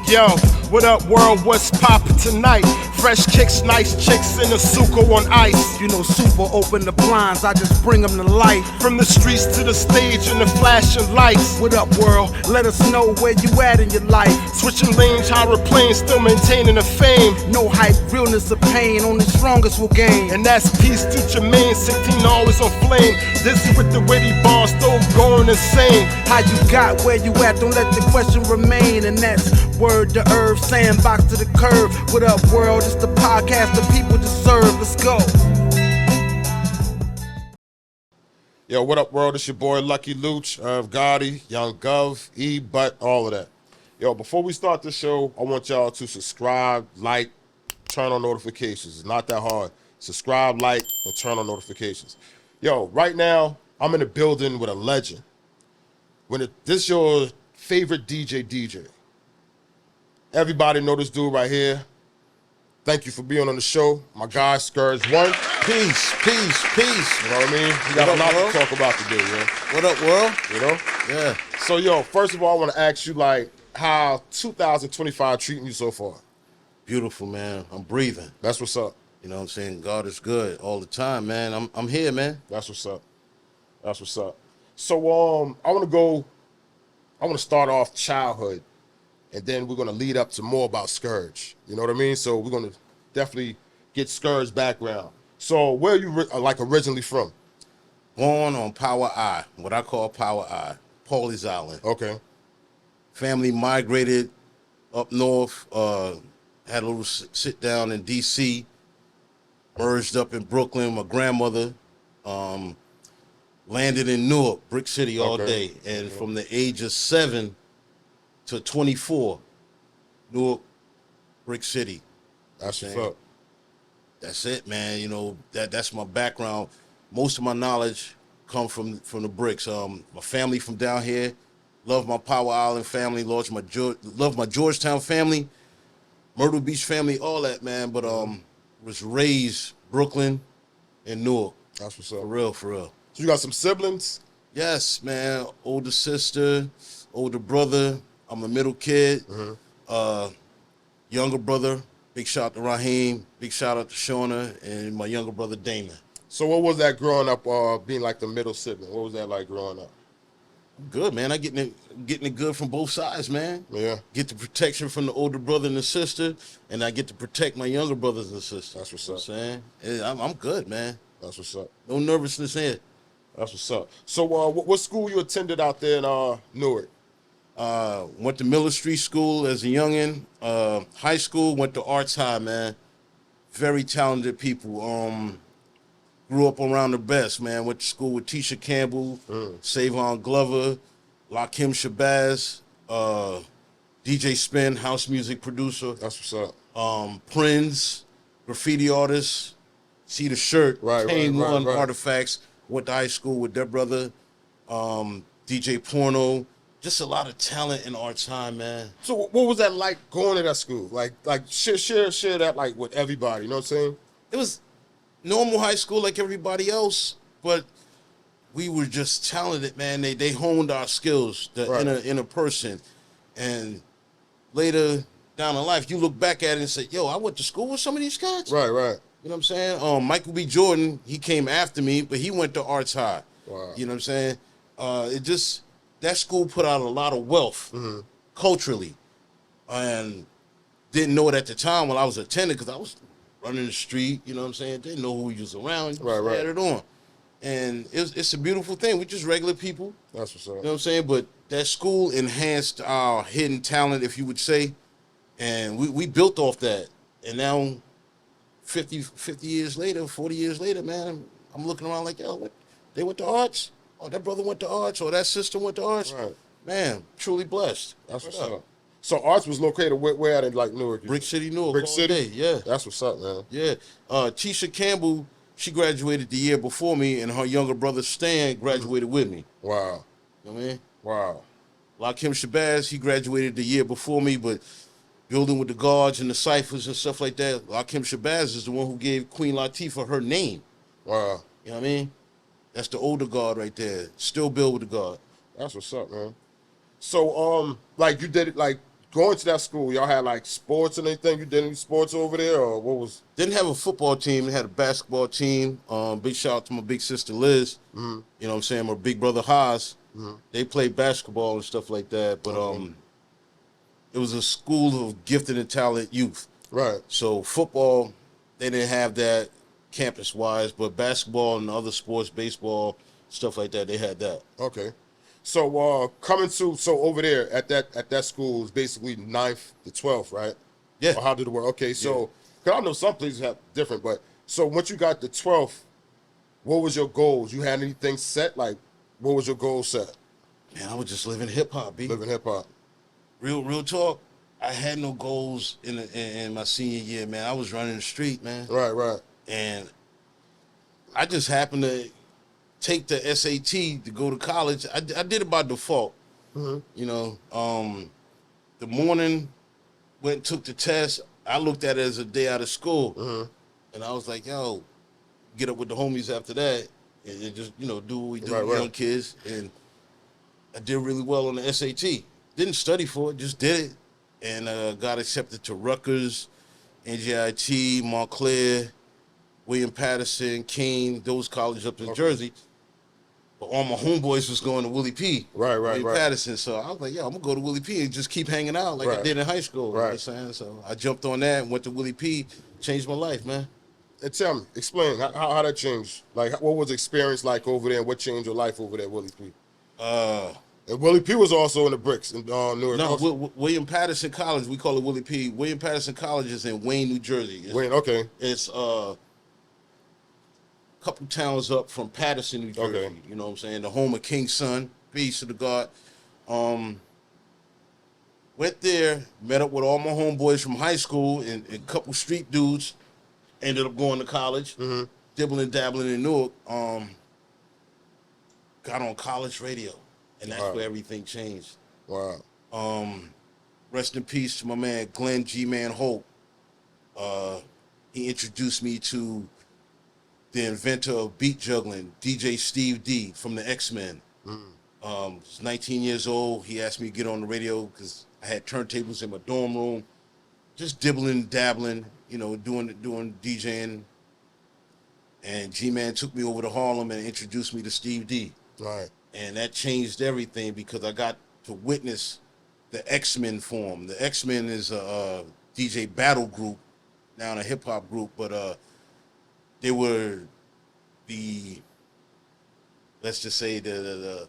Yo, what up world, what's poppin' tonight? Fresh kicks, nice chicks in a suco on ice. You know Super open the blinds, I just bring them to life. From the streets to the stage and the flashing lights. What up world, let us know where you at in your life. Switching lanes, hydroplanes, still maintaining the fame. No hype, realness of pain, only strongest will gain. And that's peace to Jermaine, 16 always on flame. Dizzy with the witty bars, still going insane. How you got where you at, don't let the question remain. And that's word to herb, sandbox to the curb. What up world, it's the podcast the people deserve, let's go. Yo, what up world, it's your boy Lucky Luch, Irv Gotti, Young Gov, E, Butt, all of that. Yo, before we start the show, I want y'all to subscribe, like, turn on notifications. It's not that hard. Subscribe, like, and turn on notifications. Yo, right now, I'm in a building with a legend. This your favorite DJ. Everybody know this dude right here. Thank you for being on the show. My guy, Scourge One. Peace. You know what I mean? We got a lot to talk about today, yo. What up, world? You know? Yeah. So, yo, first of all, I want to ask you, like, how 2025 treating you so far? Beautiful, man. I'm breathing. That's what's up. You know what I'm saying? God is good all the time, man. I'm here, man. That's what's up. So, I want to start off childhood, and then we're going to lead up to more about Scourge. You know what I mean? So we're going to definitely get Scourge background. So where are you originally from? Born on Power I, what I call Power I, Pawleys Island. Okay. Family migrated up north, had a little sit down in D.C., merged up in Brooklyn. My grandmother landed in Newark, Brick City all day. And from the age of 7 to 24, Newark, Brick City. That's what's up. That's it, man. You know, that's my background. Most of my knowledge come from the bricks. My family from down here, love my Power Island family, love my Georgetown family, Myrtle Beach family, all that, man. But was raised Brooklyn and Newark. That's what's up. For real. So you got some siblings? Yes, man. Older sister, older brother. I'm a middle kid. Younger brother. Big shout out to Raheem. Big shout out to Shauna and my younger brother Damon. So what was that growing up, being like the middle sibling? What was that like growing up? Good, man. I getting it good from both sides, man. Yeah. Get the protection from the older brother and the sister, and I get to protect my younger brothers and sisters. That's what's up. You know what I'm saying? I'm good, man. That's what's up. No nervousness here. That's what's up. So what school you attended out there in Newark? Went to Miller Street School as a youngin'. High school, went to Arts High, man. Very talented people. Grew up around the best, man. Went to school with Tisha Campbell, Savon Glover, Lakim Shabazz, DJ Spin, house music producer. That's what's up. Prince, graffiti artist. See the shirt. Right. Artifacts. Went to high school with their brother. DJ Porno. Just a lot of talent in our time, man. So what was that like going to that school? Like share that like with everybody, you know what I'm saying? It was normal high school like everybody else, but we were just talented, man. They honed our skills, the inner person. And later down in life, you look back at it and say, yo, I went to school with some of these guys. Right. You know what I'm saying? Michael B. Jordan, he came after me, but he went to Arts High. Wow. You know what I'm saying? That school put out a lot of wealth culturally, and didn't know it at the time when I was attending because I was running the street. You know what I'm saying? Didn't know who he was around. Right. Had it on, and it's a beautiful thing. We're just regular people. That's what's up. You know what I'm saying? But that school enhanced our hidden talent, if you would say, and we built off that. And now, 50 years later, 40 years later, man, I'm looking around like, yo, what? They went to Arts? Oh, that brother went to Arts, or that sister went to Arts. Right. Man, truly blessed. That's what's up. So Arts was located where at in like Newark? Brick City, Newark. Brick City? Yeah. That's what's up, man. Yeah. Tisha Campbell, she graduated the year before me, and her younger brother Stan graduated with me. Wow. You know what I mean? Wow. Lakim Shabazz, he graduated the year before me, but building with the guards and the ciphers and stuff like that, Lakim Shabazz is the one who gave Queen Latifah her name. Wow. You know what I mean? That's the older guard right there. Still build with the guard. That's what's up, man. So, like you did it, like going to that school, y'all had like sports and anything? You did any sports over there, or what was? Didn't have a football team. They had a basketball team. Big shout out to my big sister Liz. You know what I'm saying? My big brother Haas. They played basketball and stuff like that. But it was a school of gifted and talented youth. Right. So football, they didn't have that campus-wise, but basketball and other sports, baseball, stuff like that, they had that. Okay. So so over there at that school is basically 9th to 12th, right? Yeah. Or how did it work? Okay, so cause I know some places have different, but so once you got the 12th, what was your goals? You had anything set? Like, what was your goal set? Man, I was just living hip-hop, B. Living hip hop. Real talk. I had no goals in my senior year, man. I was running the street, man. Right. And I just happened to take the SAT to go to college. I did it by default. You know, the morning went and took the test. I looked at it as a day out of school. And I was like, yo, get up with the homies after that and just, you know, do what we do with young kids. And I did really well on the SAT. Didn't study for it, just did it. And got accepted to Rutgers, NJIT, Montclair, William Patterson, Keene, those colleges up in Jersey. But all my homeboys was going to Willie P. William Patterson. So I was like, yo, I'm going to go to Willie P and just keep hanging out like I did in high school. You know what I'm saying? So I jumped on that and went to Willie P. Changed my life, man. And tell me, explain how that changed. Like, what was the experience like over there, and what changed your life over there at Willie P? And Willie P was also in the bricks in Newark. No, William Patterson College, we call it Willie P. William Patterson College is in Wayne, New Jersey. It's a couple towns up from Patterson, New Jersey. You know what I'm saying? The home of King's son, peace to the God. Went there, met up with all my homeboys from high school and a couple street dudes. Ended up going to college, dibbling, dabbling in Newark. Got on college radio, and that's where everything changed. Rest in peace to my man Glenn G-Man Hope. He introduced me to the inventor of beat juggling, DJ Steve D from the X-Men. I was 19 years old. He asked me to get on the radio because I had turntables in my dorm room, just dibbling, dabbling, you know, doing DJing. And G-Man took me over to Harlem and introduced me to Steve D. And that changed everything because I got to witness the X-Men form. The X-Men is a DJ battle group, now a hip-hop group, but they were let's just say the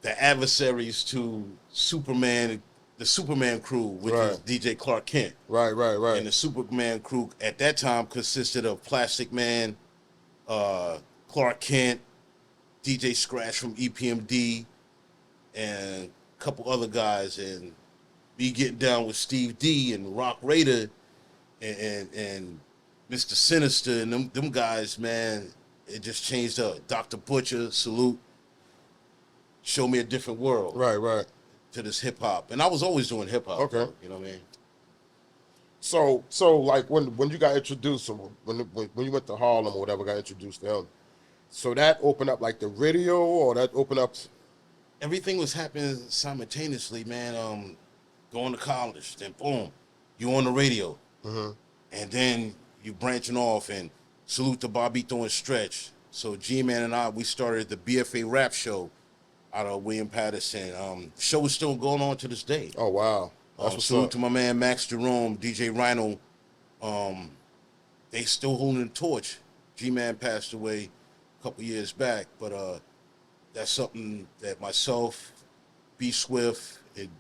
adversaries to Superman, the Superman crew, which is DJ Clark Kent. Right. And the Superman crew at that time consisted of Plastic Man, Clark Kent, DJ Scratch from EPMD, and a couple other guys, and me getting down with Steve D and Rock Raider and Mr. Sinister and them guys, man, it just changed up. Dr. Butcher, salute, showed me a different world. Right. To this hip hop. And I was always doing hip hop. Okay. You know what I mean? So like when you got introduced, when you went to Harlem or whatever, got introduced to him, so that opened up like the radio, or that opened up? Everything was happening simultaneously, man. Going to college, then boom, you on the radio. And then you branching off, and salute to Bobito and Stretch. So G-Man and I, we started the BFA rap show out of William Patterson. Show is still going on to this day. Oh, wow. That's what's salute up. to my man Max Jerome, DJ Rhino. They still holding the torch. G-Man passed away a couple years back, but that's something that myself, B Swift, and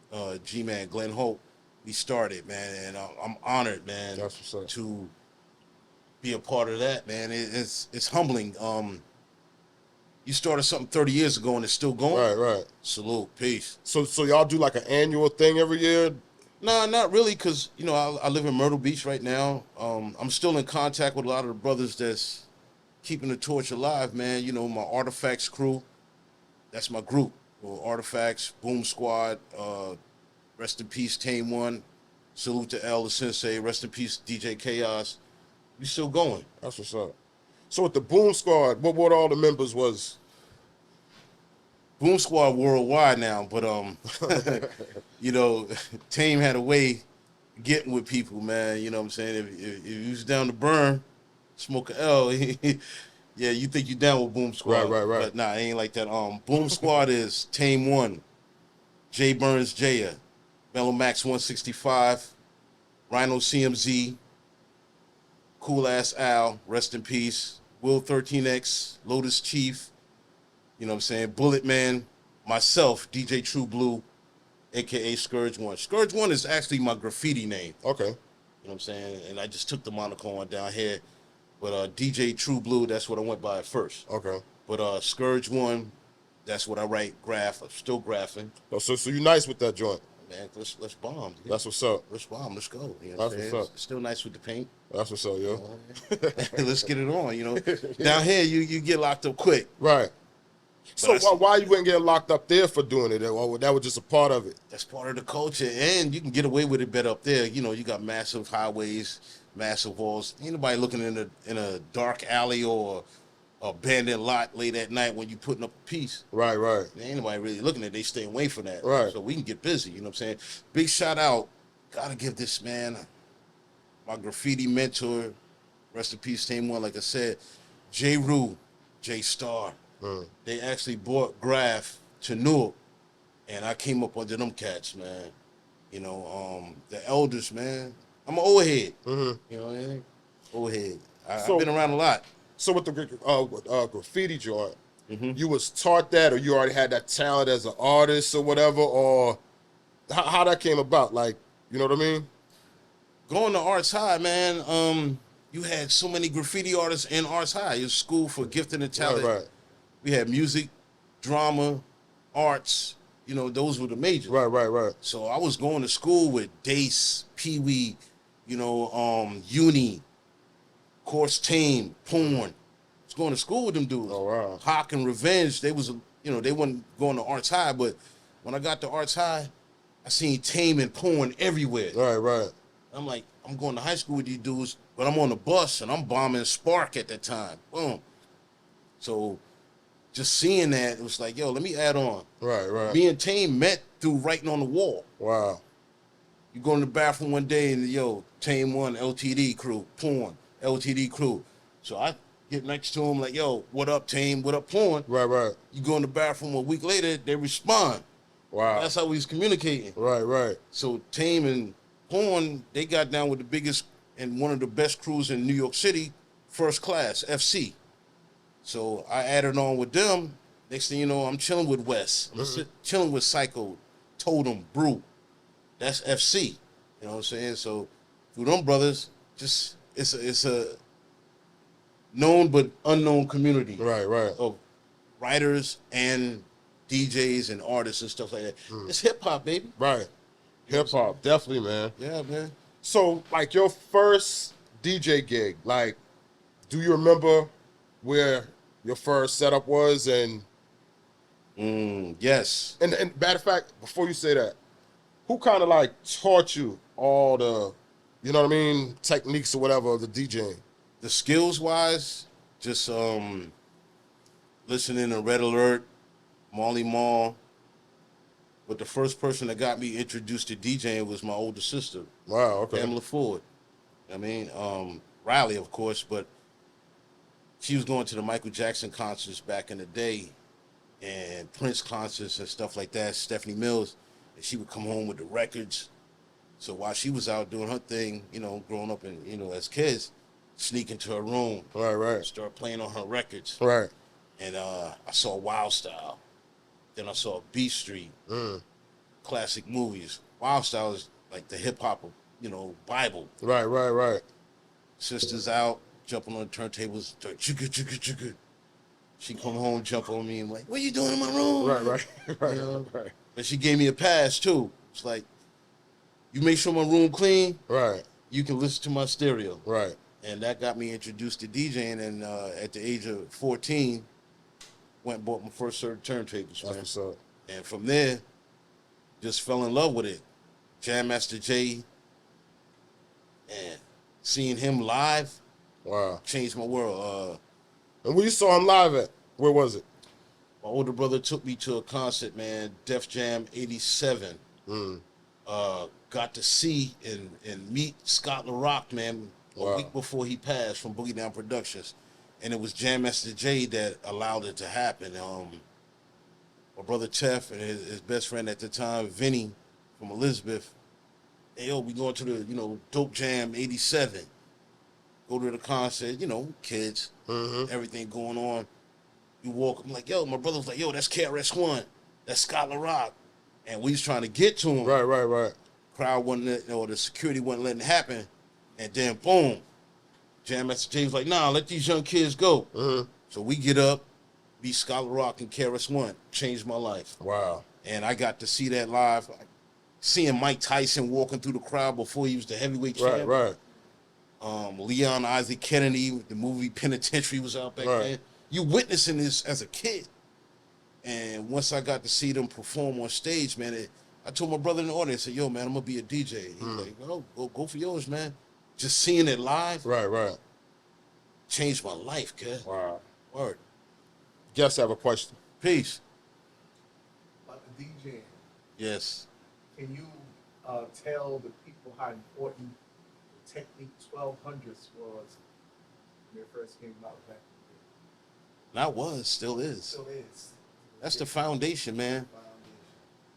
G-Man, Glenn Hope, we started, man, and I'm honored, man, That's what's up. to be a part of that, man. It's humbling. You started something 30 years ago and it's still going. Right. Salute, peace. So y'all do like an annual thing every year? Nah, not really, because, you know, I live in Myrtle Beach right now. I'm still in contact with a lot of the brothers that's keeping the torch alive, man. You know, my Artifacts crew, that's my group. Well, Artifacts, Boom Squad, rest in peace, Tame One. Salute to L, the Sensei. Rest in peace, DJ Chaos. We still going. That's what's up. So with the Boom Squad, what all the members was? Boom Squad worldwide now, but you know, Tame had a way of getting with people, man. You know what I'm saying? If you was down to burn, smoke a L, yeah, you think you down with Boom Squad. Right. But nah, it ain't like that. Boom Squad is Tame One, Jay Burns Jaya, Mellow Max 165, Rhino CMZ, Cool Ass Al, rest in peace, Will 13X, Lotus Chief, you know what I'm saying, Bullet Man, myself, DJ True Blue, aka Scourge One. Scourge One is actually my graffiti name. Okay. You know what I'm saying? And I just took the moniker on down here. But DJ True Blue, that's what I went by at first. Okay. But Scourge One, that's what I write, graph. I'm still graphing. Oh, so you nice with that joint? Man, let's bomb. Dude. That's what's up. Let's bomb. Let's go. You know That's what I'm what's up. Still nice with the paint. That's what's up, yo. Let's get it on. You know, down here you get locked up quick. Right. So But why you wouldn't get locked up there for doing it? Or that was just a part of it? That's part of the culture, and you can get away with it better up there. You know, you got massive highways, massive walls. Ain't nobody looking in a dark alley or abandoned lot late at night when you putting up a piece. Right. Ain't nobody really looking at it. They staying away from that. Right. So we can get busy. You know what I'm saying? Big shout out. Gotta give this man, my graffiti mentor, rest in peace, Tame One, like I said, J. Rue, J. Star. They actually brought Graph to Newark, and I came up under them cats, man. You know, the elders, man. I'm an old head. You know what I mean? Old head. I've been around a lot. So with the graffiti joint, you was taught that, or you already had that talent as an artist or whatever, or how that came about? Like, you know what I mean? Going to Arts High, man, you had so many graffiti artists in Arts High. It was school for gifted and talent. Right. We had music, drama, arts. You know, those were the majors. Right. So I was going to school with Dace, Pee Wee, you know, Uni, Course Tame, Porn. I was going to school with them dudes. Oh, wow. Hawk and Revenge, they was, you know, they wasn't going to Arts High, but when I got to Arts High, I seen Tame and Porn everywhere. Right. I'm like, I'm going to high school with these dudes, but I'm on the bus and I'm bombing Spark at that time. Boom. So just seeing that, it was like, yo, let me add on. Right. Me and Tame met through writing on the wall. Wow. You go in the bathroom one day and, yo, Tame One, LTD crew, Porn, LTD crew. So I get next to him like, yo, what up, Tame? What up, Porn? Right. You go in the bathroom a week later, they respond. Wow. That's how we was communicating. Right. So Tame and Porn, they got down with the biggest and one of the best crews in New York City, First Class, FC. So I added on with them. Next thing you know, I'm chilling with Wes. I'm chilling with Psycho, Totem, Brew. That's FC. You know what I'm saying? So through them brothers, just it's a known but unknown community. Right. Of writers and DJs and artists and stuff like that. It's hip hop, baby. Right. Hip hop, definitely, man. Yeah, man. So, like, your first DJ gig, like, do you remember where your first setup was? And Yes. And matter of fact, before you say that, who kind of like taught you all the, you know what I mean, techniques or whatever of the DJing? The skills wise, just listening to Red Alert, Molly Mall. But the first person that got me introduced to DJing was my older sister. Wow, okay. Pamela Ford. I mean, Riley, of course, but she was going to the Michael Jackson concerts back in the day and Prince concerts and stuff like that, Stephanie Mills, and she would come home with the records. So while she was out doing her thing, you know, growing up and, you know, as kids, sneak into her room. Right. Start playing on her records. Right. And I saw Wild Style. Then I saw Beat Street. Classic movies. Wild Style is like the hip hop, you know, Bible. Right. Sisters out, jumping on the turntables, chugga, chugga, chugga. She come home, jump on me, and like, what are you doing in my room? Right. You know? But she gave me a pass too. It's like, you make sure my room clean. Right. You can listen to my stereo. Right. And that got me introduced to DJing. And at the age of 14, went and bought my first set of turntables. That's what's up. And from there, just fell in love with it. Jam Master Jay, and seeing him live, Wow, changed my world. And where you saw him live at? Where was it? My older brother took me to a concert, man, Def Jam '87. Got to see and meet Scott LaRock, man, a Wow. week before he passed from Boogie Down Productions. And it was Jam Master Jay that allowed it to happen. My brother Tef and his best friend at the time, Vinny from Elizabeth, hey, yo, we going to the, Dope Jam '87. Go to the concert, kids, everything going on. You walk, I'm like, yo, my brother was like, yo, that's KRS-One, that's Scott LaRock. And we was trying to get to him. Right. Crowd wasn't, the security wasn't letting it happen. And then, boom, Jam Master Jay was like, nah, let these young kids go. So we get up, beat Scott LaRock and KRS-One. Changed my life. Wow. And I got to see that live. Seeing Mike Tyson walking through the crowd before he was the heavyweight champion. Right. Leon Isaac Kennedy, the movie Penitentiary was out back then. You witnessing this as a kid. And once I got to see them perform on stage, man, I told my brother in the audience, I said, yo, man, I'm going to be a DJ. He's like, well, go for yours, man. Just seeing it live. Right. Changed my life, kid. Wow. Word. Guess I have a question. Peace. About the DJing, Yes. can you tell the people how important the Technique 1200s was when it first came out back in Not was, still the day? is. Still is. That's the foundation, man. Foundation.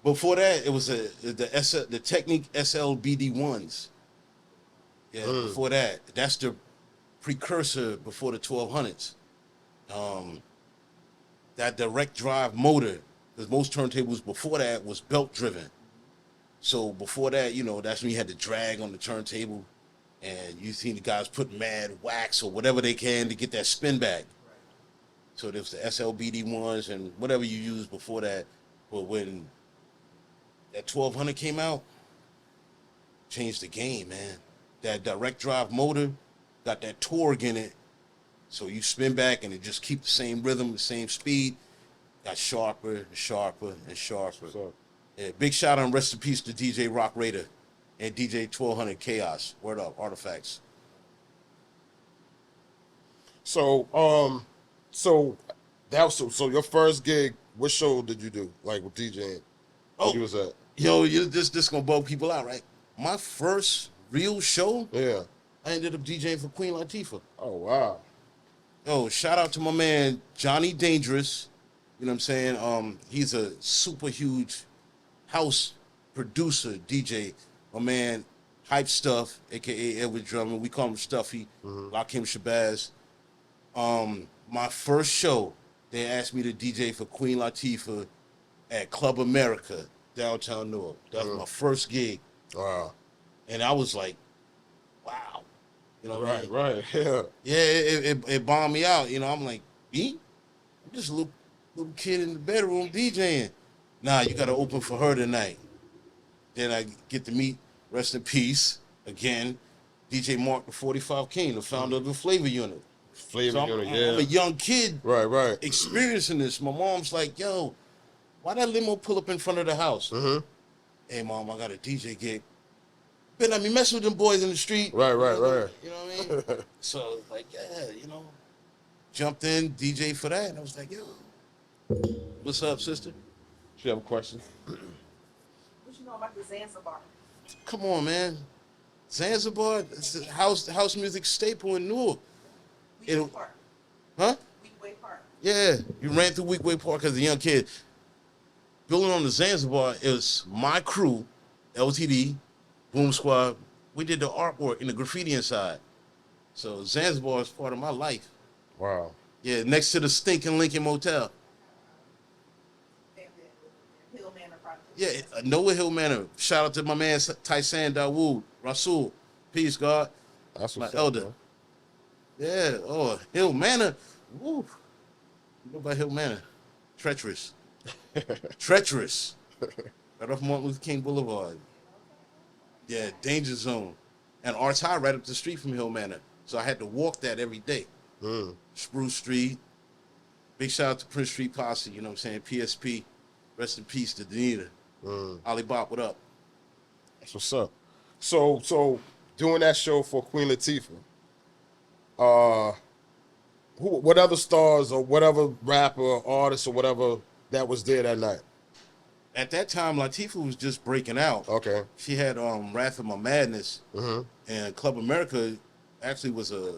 Before that, it was the Technique SLBD1s. Yeah, before that. That's the precursor before the 1200s. That direct drive motor, because most turntables before that was belt driven. So before that, that's when you had to drag on the turntable, and you see the guys put mad wax or whatever they can to get that spin back. Right. So there's the SLBD1s and whatever you used before that. But when that 1200 came out, changed the game, man. That direct drive motor got that torque in it. So you spin back and it just keep the same rhythm, the same speed. Got sharper and sharper and sharper. Yeah, big shout out and rest in peace to DJ Rock Raider and DJ 1200 Chaos. Word up, Artifacts. So so your first gig, what show did you do? Like with DJing? Oh. Where you was at? Yo, this gonna bug people out, right? My first real show, Yeah. I ended up DJing for Queen Latifah. Oh wow. Yo, shout out to my man Johnny Dangerous. You know what I'm saying? He's a super huge house producer, DJ. My man Hype Stuff, aka Edward Drummond. We call him Stuffy. Lakim Shabazz. My first show, they asked me to DJ for Queen Latifah at Club America, downtown Newark. That was my first gig. Wow. And I was like, wow. You know what I mean? Right. Yeah. Yeah, it bombed me out. I'm like, me? I'm just a little kid in the bedroom DJing. Nah, you got to open for her tonight. Then I get to meet, rest in peace, again, DJ Mark the 45 King, the founder of the Flavor Unit. Flavor So Unit, I'm a young kid Right. experiencing this. My mom's like, yo, why that limo pull up in front of the house? Hey, Mom, I got a DJ gig. But I mean, mess with them boys in the street. Right. You know what I mean? So, like, yeah, jumped in, DJ for that. And I was like, yo, what's up, sister? You have a question? What you know about the Zanzibar? Come on, man. Zanzibar, it's a house music staple in Newark. Weekway Park. Huh? Weekway Park. Yeah, you ran through Weekway Park as a young kid. Building on the Zanzibar, it was my crew, LTD, Boom Squad. We did the artwork and the graffiti inside. So Zanzibar is part of my life. Wow. Yeah, next to the stinking Lincoln Motel. And the Hill Manor Project. Yeah, Noah Hill Manor. Shout out to my man Tyson Dawood, Rasul. Peace, God. That's My what's elder. up, Yeah, oh, Hill Manor. Woo. You know about Hill Manor? Treacherous. Treacherous. Right off Martin Luther King Boulevard. Yeah, danger zone. And Arts High right up the street from Hill Manor. So I had to walk that every day. Spruce Street. Big shout out to Prince Street Posse, you know what I'm saying? PSP. Rest in peace to Danita. Ali Bop, what up? That's what's up. So doing that show for Queen Latifah, what other stars or whatever rapper or artist or whatever that was there that night? At that time, Latifah was just breaking out. Okay. She had Wrath of My Madness, Mm-hmm. and Club America actually was a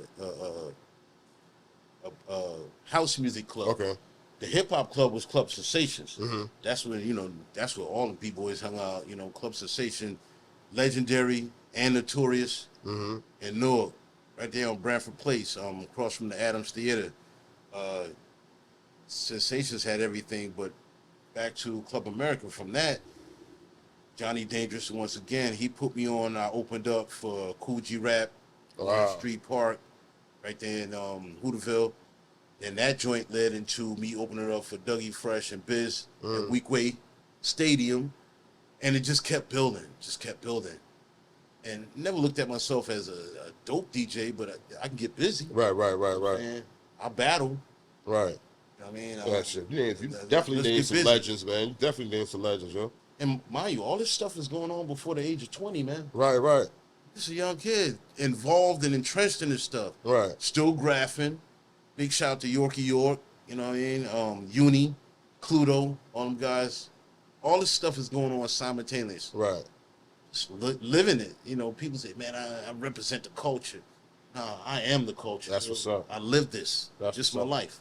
house music club. Okay. The hip hop club was Club Sensations. Mm-hmm. That's when that's where all the b-boys hung out. Club Sensation, Legendary and Notorious, Mm-hmm. in Newark, right there on Bradford Place, across from the Adams Theater. Sensations had everything, but back to Club America. From that, Johnny Dangerous once again, he put me on. I opened up for Cool G Rap on Street Park, right there in Hooterville. And that joint led into me opening it up for Dougie Fresh and Biz at Weekway Stadium. And it just kept building, And never looked at myself as a dope DJ, but I can get busy. Right. And I battle. Right. You know what I mean? Yeah, shit. You definitely need some legends, man. You definitely need some legends, yo. And mind you, all this stuff is going on before the age of 20, man. Right. This is a young kid involved and entrenched in this stuff. Right. Still graphing. Big shout out to Yorkie York, you know what I mean? Uni, Cluedo, all them guys. All this stuff is going on simultaneously. Right. Just living it. People say, man, I represent the culture. No, I am the culture. That's what's up. I live this. That's just what's my up. life.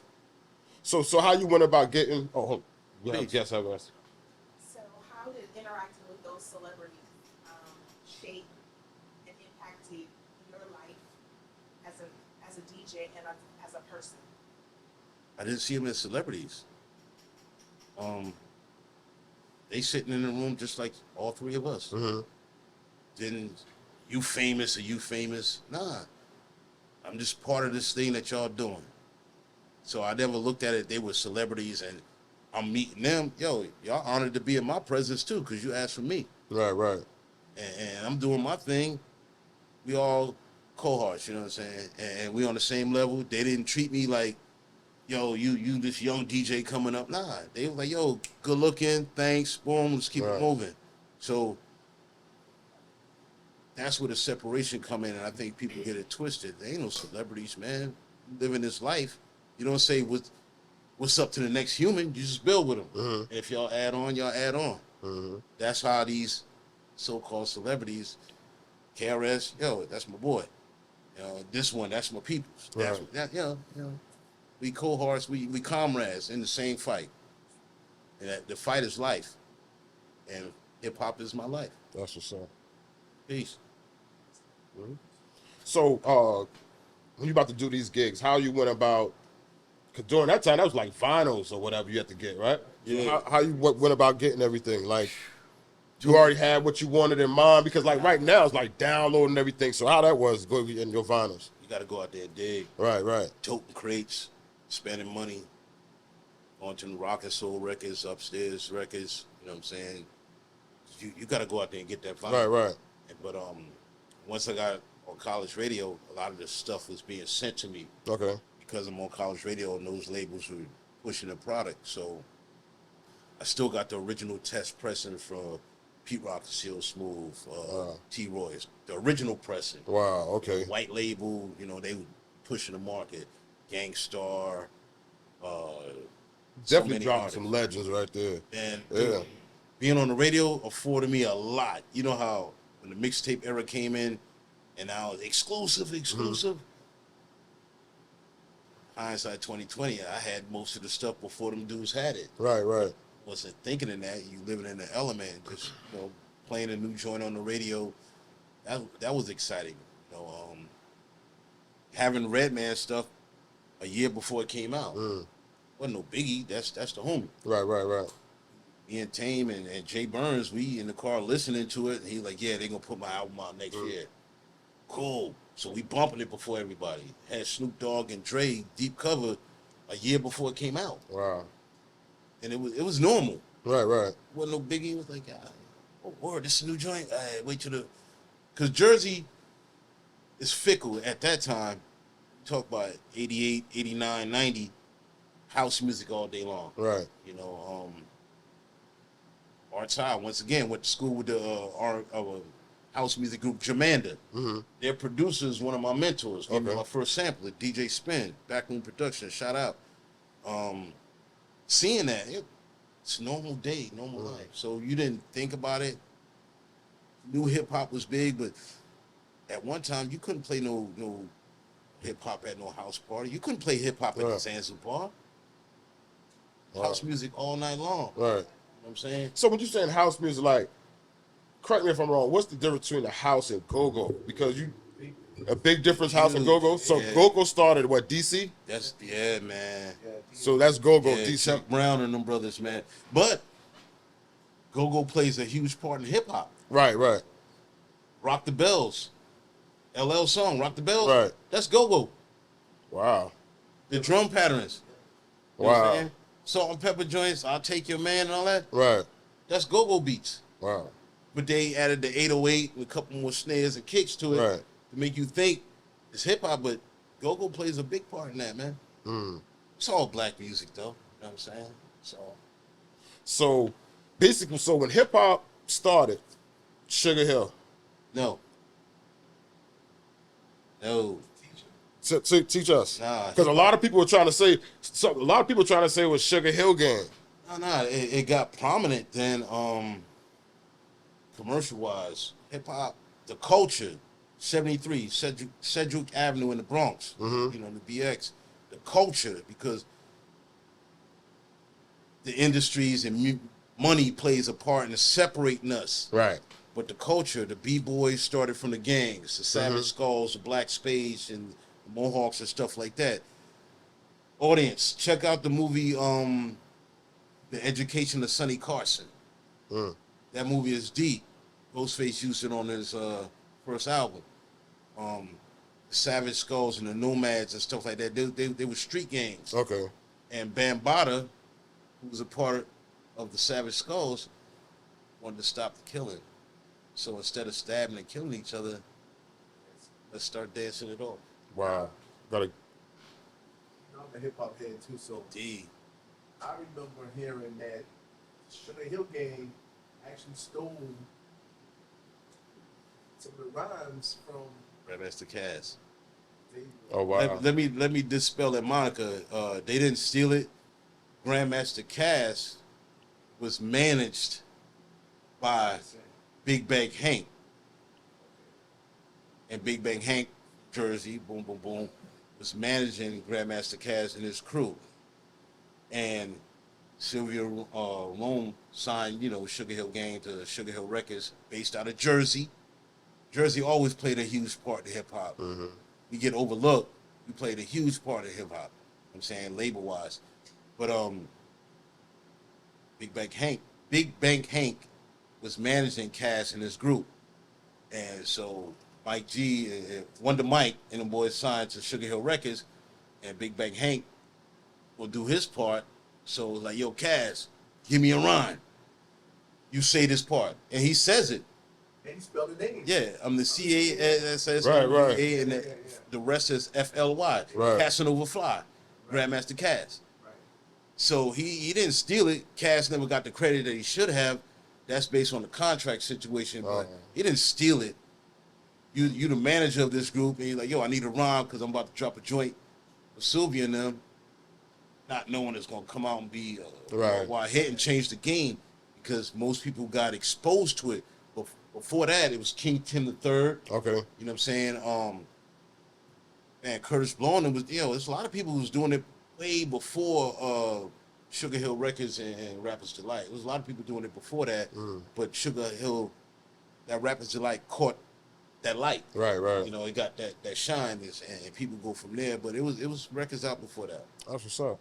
So how you went about getting? Oh, hold on. Please. Yes, I was. So how did interacting with those celebrities shape and impacted your life as a DJ and as a person? I didn't see them as celebrities. They sitting in the room just like all three of us. Mm-hmm. Didn't you famous or you famous? Nah. I'm just part of this thing that y'all doing. So I never looked at it, they were celebrities and I'm meeting them. Yo, y'all honored to be in my presence too, because you asked for me. Right. And I'm doing my thing. We all cohorts, you know what I'm saying? And we on the same level. They didn't treat me like, yo, you this young DJ coming up. Nah, they were like, yo, good looking, thanks, boom, let's keep it moving. So that's where the separation come in, and I think people get it twisted. They ain't no celebrities, man. Living this life. You don't say what's up to the next human. You just build with them. Mm-hmm. And if y'all add on, y'all add on. Mm-hmm. That's how these so-called celebrities, KRS, yo, that's my boy. This one, that's my people. That's we cohorts, we comrades in the same fight. And the fight is life. And hip-hop is my life. That's what's up. Peace. Mm-hmm. So when you about to do these gigs, how you went about? Cause during that time, that was like vinyls or whatever you had to get, right? Yeah. So how you went about getting everything? Like, you already had what you wanted in mind? Because like right now, it's like downloading everything. So how that was going in your vinyls? You got to go out there and dig. Right. Toting crates, spending money, going to the Rock and Soul records, upstairs records. You know what I'm saying? You got to go out there and get that vinyl. Right. But once I got on college radio, a lot of this stuff was being sent to me. Okay. Because I'm on college radio and those labels were pushing the product. So I still got the original test pressing from Pete Rock, Seal Smooth, T. Roy's. The original pressing. Wow, okay. White label, they were pushing the market. Gangstar. Definitely dropping some legends right there. And yeah. Being on the radio afforded me a lot. You know how when the mixtape era came in and now it's exclusive. Mm-hmm. Hindsight 2020, I had most of the stuff before them dudes had it. Right. Wasn't thinking in that. You living in the element, just playing a new joint on the radio. That was exciting. Having Redman stuff a year before it came out. Wasn't no biggie. That's the homie. Right. Me and Tame and Jay Burns, we in the car listening to it, and he like, yeah, they gonna put my album out next year. Cool. So we bumping it before everybody. Had Snoop Dogg and Dre deep cover a year before it came out. Wow. And it was normal. Right. Wasn't no biggie. It was like, oh, word, this is a new joint. Wait till because Jersey is fickle at that time. Talk about 88, 89, 90, house music all day long. Right. Arts High, once again, went to school with the house music group Jamanda. Their producer is one of my mentors. Gave me my first sample at DJ Spin, Backroom Production. Shout out. Seeing that, it's a normal day, normal life. So you didn't think about it. Knew hip hop was big, but at one time you couldn't play no hip hop at no house party. You couldn't play hip hop at the Zanzibar. House music all night long. Right. You know what I'm saying? So when you saying house music, like, correct me if I'm wrong, what's the difference between a house and go-go? Because a big difference, house and go-go? So go-go started, what, DC? That's, yeah, man. So that's go-go, Yeah, DC. Chuck Brown and them brothers, man. But go-go plays a huge part in hip-hop. Right, right. Rock the Bells. LL song, Rock the Bells. Right. That's go-go. Wow. The drum patterns. You know what I'm Wow. saying? Salt and pepper joints, I'll Take Your Man and all that. Right. That's go-go beats. Wow. But they added the 808 with a couple more snares and kicks to it Right. to make you think it's hip-hop, but go-go plays a big part in that, man. It's all black music, though. You know what I'm saying? So basically, so when hip-hop started, Sugar Hill. No. Teach us. Nah. Because a lot of people were trying to say, it was Sugar Hill Gang. No, it got prominent then, commercial-wise. Hip-hop, the culture, 73, Sedgwick Avenue in the Bronx, you know, the BX. The culture, because the industries and money plays a part in separating us. Right. But the culture, the B-boys started from the gangs, the Savage Skulls, the Black Spades, and the Mohawks and stuff like that. Audience, check out the movie, The Education of Sonny Carson. That movie is deep. Ghostface used it on his first album. The Savage Skulls and the Nomads and stuff like that, they were street gangs. Okay. And Bambaataa, who was a part of the Savage Skulls, wanted to stop the killing. So instead of stabbing and killing each other, let's start dancing it off. Wow. Gotta. I'm a hip hop head too, so D. I remember hearing that Sugar Hill Gang actually stole some of the rhymes from. Grandmaster Cass. Oh wow. Let me dispel that moniker. They didn't steal it. Grandmaster Cass was managed by Big Bang Hank. And Big Bang Hank, Jersey, boom, boom, boom, was managing Grandmaster Cass and his crew. And Sylvia Rome signed, you know, Sugar Hill Gang to Sugar Hill Records, based out of Jersey. Jersey always played a huge part in hip-hop. We get overlooked. We played a huge part of hip-hop. I'm saying label-wise. But Big Bang Hank was managing Cass and his group. And so Mike G, Wonder Mike and the boys signed to Sugar Hill Records, and Big Bang Hank will do his part. So like, yo, Cass, give me a rhyme. You say this part. And he says it. And he spelled the name. Yeah, I'm the CASS, Right. and the rest is FLY. Right. Casanova Fly, Grandmaster Cass. Right. So he didn't steal it. Cass never got the credit that he should have. That's based on the contract situation, but he didn't steal it. You the manager of this group, and you're like, yo, I need a rhyme because I'm about to drop a joint with Sylvia and them, not knowing it's gonna come out and be a hit and change the game, because most people got exposed to it. But before that, it was King Tim III. Okay. You know what I'm saying? Man, Curtis Blow, and there's a lot of people who was doing it way before Sugar Hill Records and Rappers Delight. There was a lot of people doing it before that, but Sugar Hill, that Rappers Delight caught that light. Right. You know, it got that shine, and people go from there. But it was records out before that. That's what's up.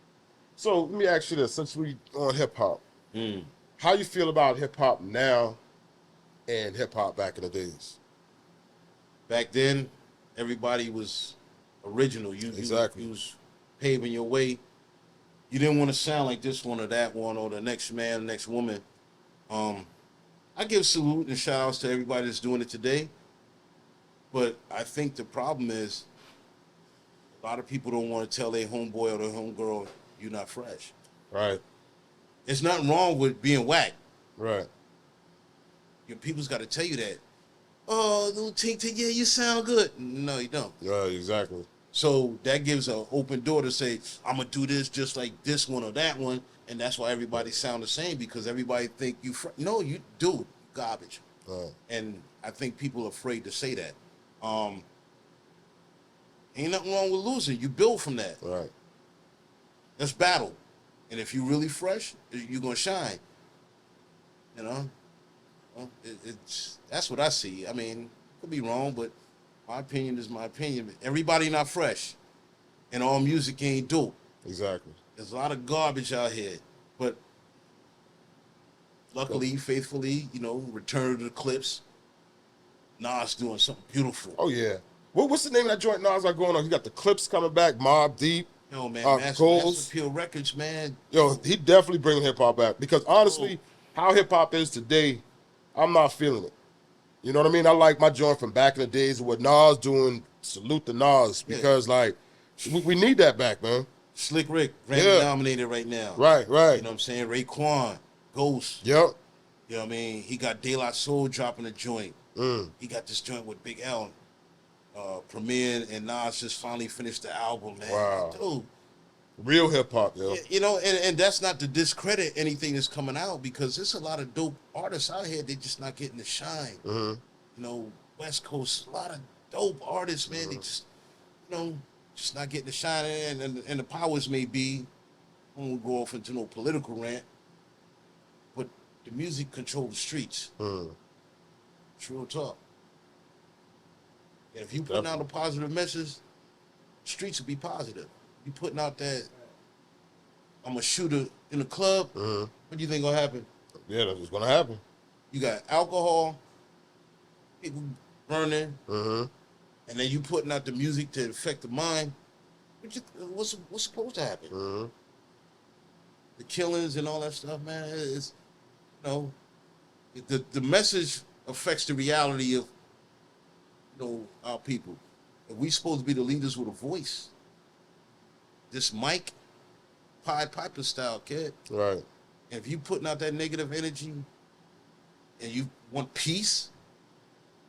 So let me ask you this: since we on hip hop, how you feel about hip hop now and hip hop back in the days? Back then, everybody was original. You was paving your way. You didn't want to sound like this one or that one or the next man, the next woman. I give salute and shout outs to everybody that's doing it today. But I think the problem is a lot of people don't want to tell their homeboy or their homegirl, you're not fresh. Right. There's nothing wrong with being whack. Right. Your people's got to tell you that. oh, little tink tink, yeah, you sound good. No, you don't. Yeah, exactly. So that gives an open door to say, I'm gonna do this just like this one or that one, and that's why everybody sound the same because everybody think you. No, you do garbage, and I think people are afraid to say that. Ain't nothing wrong with losing. You build from that. Right. Let's battle, and if you really fresh, you're gonna shine. You know, well, it's that's what I see. I mean, could be wrong, but my opinion is my opinion. Everybody not fresh, and all music ain't dope. Exactly. There's a lot of garbage out here, but luckily, faithfully, Return to the Clips. Nas doing something beautiful. Oh yeah. What's the name of that joint Nas got going on? You got the Clips coming back, Mobb Deep. Yo, man, Master Appeal Records, man. Yo, he definitely bringing hip hop back because honestly, how hip hop is today, I'm not feeling it. You know what I mean? I like my joint from back in the days of what Nas doing. Salute to Nas because we need that back, man. Slick Rick, Grammy nominated right now. Right. You know what I'm saying? Raekwon, Ghost. Yep. You know what I mean? He got De La Soul dropping a joint. He got this joint with Big L. Premiered, and Nas just finally finished the album, man. Wow. Dude. Real hip hop, yo. And that's not to discredit anything that's coming out because there's a lot of dope artists out here. They just not getting the shine. West Coast, a lot of dope artists, man. They just, just not getting the shine. And the powers may be, I won't go off into no political rant, but the music control the streets. True talk. And if you putting out a positive message, streets will be positive. You putting out that I'm a shooter in the club, what do you think gonna happen? Yeah, that's what's gonna happen. You got alcohol, people burning, and then you putting out the music to affect the mind. What's supposed to happen? The killings and all that stuff, man. It's the message affects the reality of our people. If we supposed to be the leaders with a voice, this mic, Pied Piper style, kid. Right. And if you putting out that negative energy and you want peace,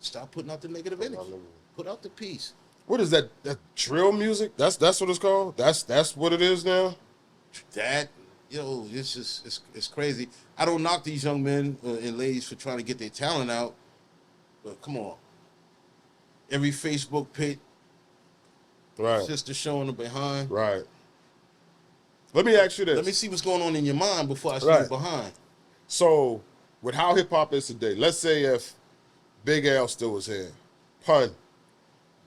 stop putting out the negative energy. Put out the peace. What is that? That drill music? That's what it's called? That's what it is now? That, it's just it's crazy. I don't knock these young men and ladies for trying to get their talent out, but come on. Every Facebook page, sister showing them behind. Right. Let me ask you this. Let me see what's going on in your mind before I see you behind. So, with how hip hop is today, let's say if Big L still was here, Pun,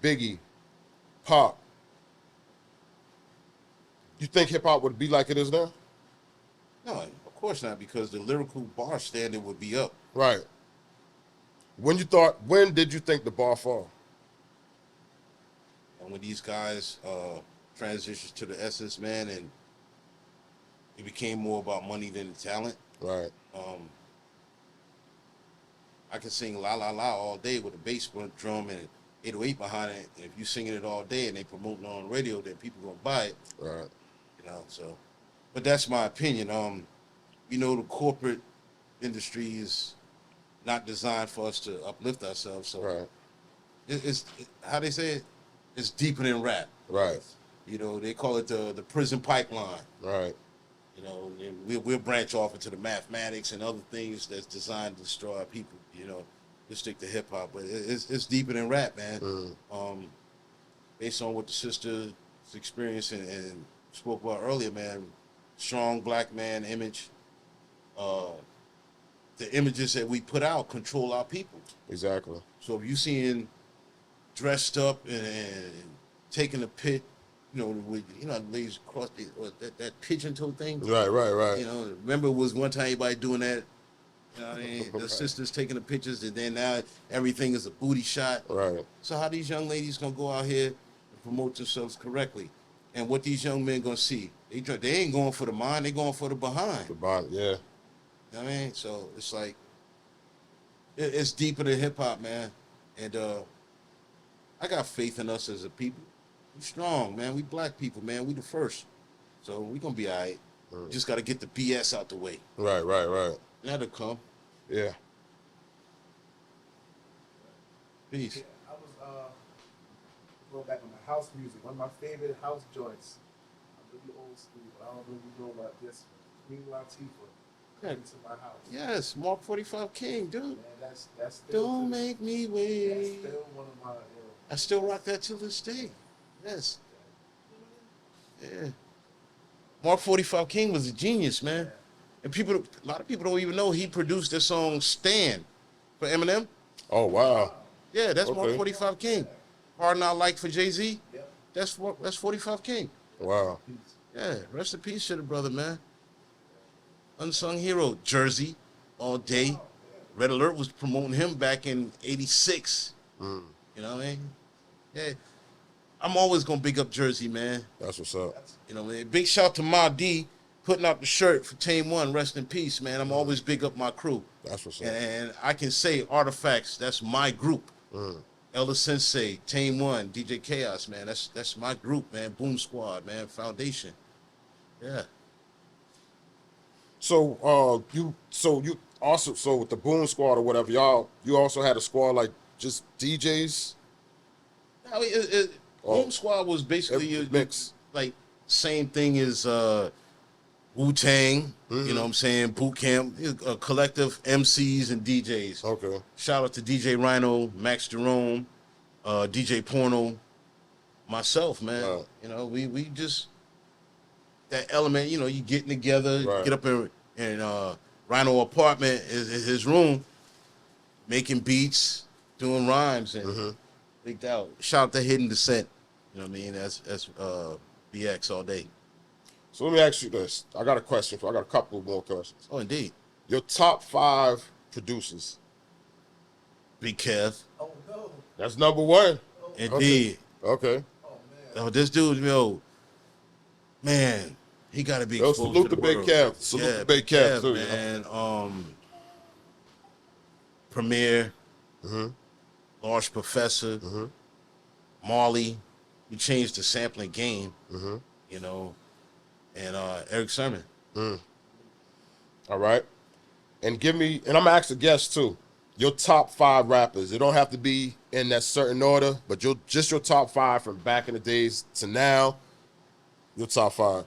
Biggie, Pop, you think hip hop would be like it is now? No, of course not, because the lyrical bar standard would be up. Right. When did you think the bar fall? And when these guys transitioned to the essence, man, and it became more about money than the talent. Right. I can sing La La La all day with a bass drum and 808 behind it. And if you singing it all day and they promoting it on the radio, then people gonna buy it. Right. So, but that's my opinion. The corporate industry is not designed for us to uplift ourselves. So, right. It's how they say it. It's deeper than rap. Right. They call it the prison pipeline. Right. We'll branch off into the mathematics and other things that's designed to destroy our people. To stick to hip hop, but it's deeper than rap, man. Based on what the sister's experiencing and spoke about earlier, man, strong black man image. The images that we put out control our people. Exactly. So if you seeing dressed up and taking a pit, with ladies across that pigeon toe thing. Right. Remember it was one time everybody doing that. The sisters taking the pictures, and then now everything is a booty shot. Right. So how these young ladies gonna go out here and promote themselves correctly? And what these young men gonna see? They ain't going for the mind, they going for the behind. The bond, yeah. You know what I mean? So it's like it's deeper than hip hop, man. And I got faith in us as a people. We strong, man. We black people, man. We the first. So we gonna be all right. Just gotta get the BS out the way. Right. That'll come. Yeah. Peace. Yeah, I was going back on the house music. One of my favorite house joints. I'm really old school, but I don't know if you know about this. Queen Latifah Yeah. came to my house. Yes, Mark 45 King, dude. Man, that's still Don't make me that's wait. still one of my I still rock that till this day. Yes. Yeah. Mark 45 King was a genius, man. And a lot of people don't even know he produced the song Stand for Eminem. Oh wow. Yeah, that's Mark Okay. 45 King. Hard Not Like for Jay-Z. Yep. That's 45 King. Wow. Yeah, rest in peace to the brother, man. Unsung hero, Jersey, all day. Red Alert was promoting him back in '86. Mm, You know what I mean? Yeah. I'm always gonna big up Jersey, man. that's what's up. You know, man. Big shout to Ma D putting out the shirt for Tame One. Rest in peace, man. I'm always big up my crew. That's what's up. And I can say Artifacts, that's my group. Mm. Elder Sensei, Tame One, DJ Chaos, man. That's my group, man. Boom Squad, man. Foundation. Yeah. So you also with the Boom Squad or whatever, you also had a squad like just DJs? I mean, Oh. Boom Squad was basically A mix. like same thing as Wu-Tang, you know what I'm saying? Boot Camp, a collective MCs and DJs. Okay. Shout out to DJ Rhino, Max Jerome, DJ Porno, myself, man. Right. You know, we just that element, you know, you getting together, Right. get up in Rhino apartment, his room, making beats, doing rhymes, and leaked out. Shout out to Hidden Descent. You know what I mean? That's BX all day. So let me ask you this. I got a question I got a couple more questions. Oh, indeed. Your top 5 producers. Big Kev. Oh no. That's number 1. Indeed. Okay. Oh man. Oh, this dude, yo, man, he got to be Yo, exposed salute to the the Big world. Kev. Salute the Big Kev, too, you know. man. Premier, Mm-hmm. Large Professor, Marley. We changed the sampling game, you know, and Eric Sermon. All right. And give me, and I'm gonna ask the guests too, your top 5 rappers. It don't have to be in that certain order, but just your top 5 from back in the days to now. Your top 5.